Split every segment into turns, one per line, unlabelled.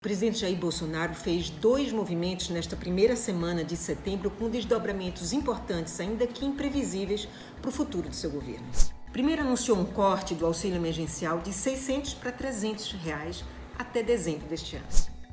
presidente Jair Bolsonaro fez 2 movimentos nesta primeira semana de setembro com desdobramentos importantes, ainda que imprevisíveis, para o futuro do seu governo. Primeiro, anunciou um corte do auxílio emergencial de R$ 600 para R$ 300 até dezembro deste ano.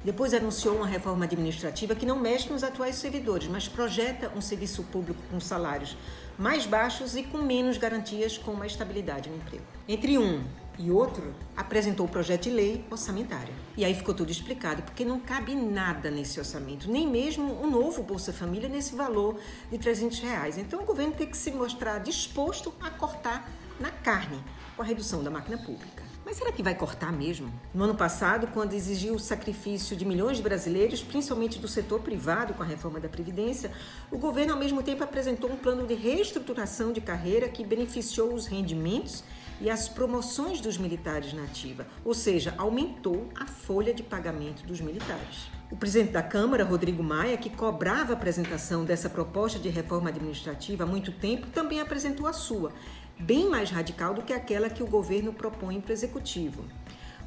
Depois anunciou uma reforma administrativa que não mexe nos atuais servidores, mas projeta um serviço público com salários mais baixos e com menos garantias, com uma estabilidade no emprego. Entre um e outro, apresentou o projeto de lei orçamentária. E aí ficou tudo explicado, porque não cabe nada nesse orçamento, nem mesmo o novo Bolsa Família nesse valor de R$ 300. Então o governo tem que se mostrar disposto a cortar na carne, com a redução da máquina pública. Mas será que vai cortar mesmo? No ano passado, quando exigiu o sacrifício de milhões de brasileiros, principalmente do setor privado com a reforma da Previdência, o governo ao mesmo tempo apresentou um plano de reestruturação de carreira que beneficiou os rendimentos e as promoções dos militares na ativa, ou seja, aumentou a folha de pagamento dos militares. O presidente da Câmara, Rodrigo Maia, que cobrava a apresentação dessa proposta de reforma administrativa há muito tempo, também apresentou a sua, bem mais radical do que aquela que o governo propõe para o Executivo.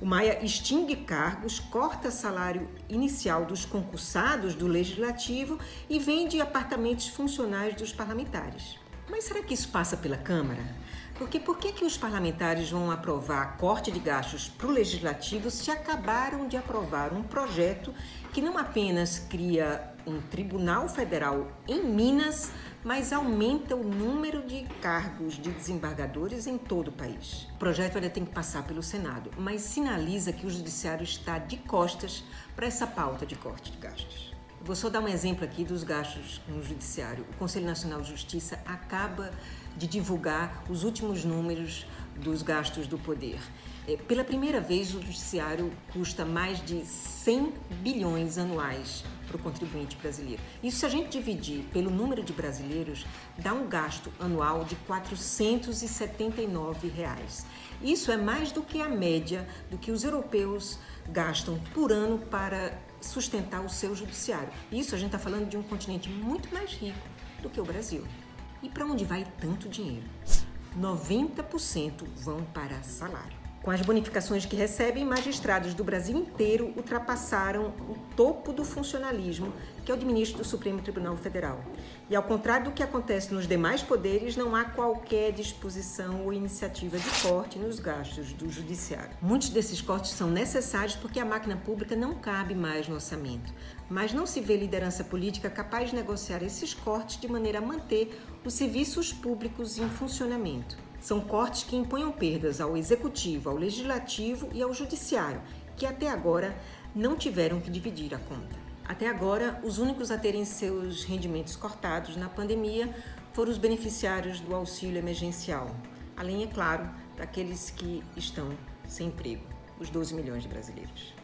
O Maia extingue cargos, corta salário inicial dos concursados do Legislativo e vende apartamentos funcionais dos parlamentares. Mas será que isso passa pela Câmara? Porque por que os parlamentares vão aprovar corte de gastos para o Legislativo se acabaram de aprovar um projeto que não apenas cria um Tribunal Federal em Minas, mas aumenta o número de cargos de desembargadores em todo o país? O projeto ainda tem que passar pelo Senado, mas sinaliza que o Judiciário está de costas para essa pauta de corte de gastos. Vou só dar um exemplo aqui dos gastos no Judiciário. O Conselho Nacional de Justiça acaba de divulgar os últimos números dos gastos do poder. Pela primeira vez, o Judiciário custa mais de 100 bilhões anuais para o contribuinte brasileiro. Isso, se a gente dividir pelo número de brasileiros, dá um gasto anual de R$ 479. Isso é mais do que a média do que os europeus gastam por ano para sustentar o seu judiciário. Isso a gente está falando de um continente muito mais rico do que o Brasil. E para onde vai tanto dinheiro? 90% vão para salário. Com as bonificações que recebem, magistrados do Brasil inteiro ultrapassaram o topo do funcionalismo, que é o de ministro do Supremo Tribunal Federal. E ao contrário do que acontece nos demais poderes, não há qualquer disposição ou iniciativa de corte nos gastos do Judiciário. Muitos desses cortes são necessários porque a máquina pública não cabe mais no orçamento. Mas não se vê liderança política capaz de negociar esses cortes de maneira a manter os serviços públicos em funcionamento. São cortes que imponham perdas ao Executivo, ao Legislativo e ao Judiciário, que até agora não tiveram que dividir a conta. Até agora, os únicos a terem seus rendimentos cortados na pandemia foram os beneficiários do auxílio emergencial, além, é claro, daqueles que estão sem emprego, os 12 milhões de brasileiros.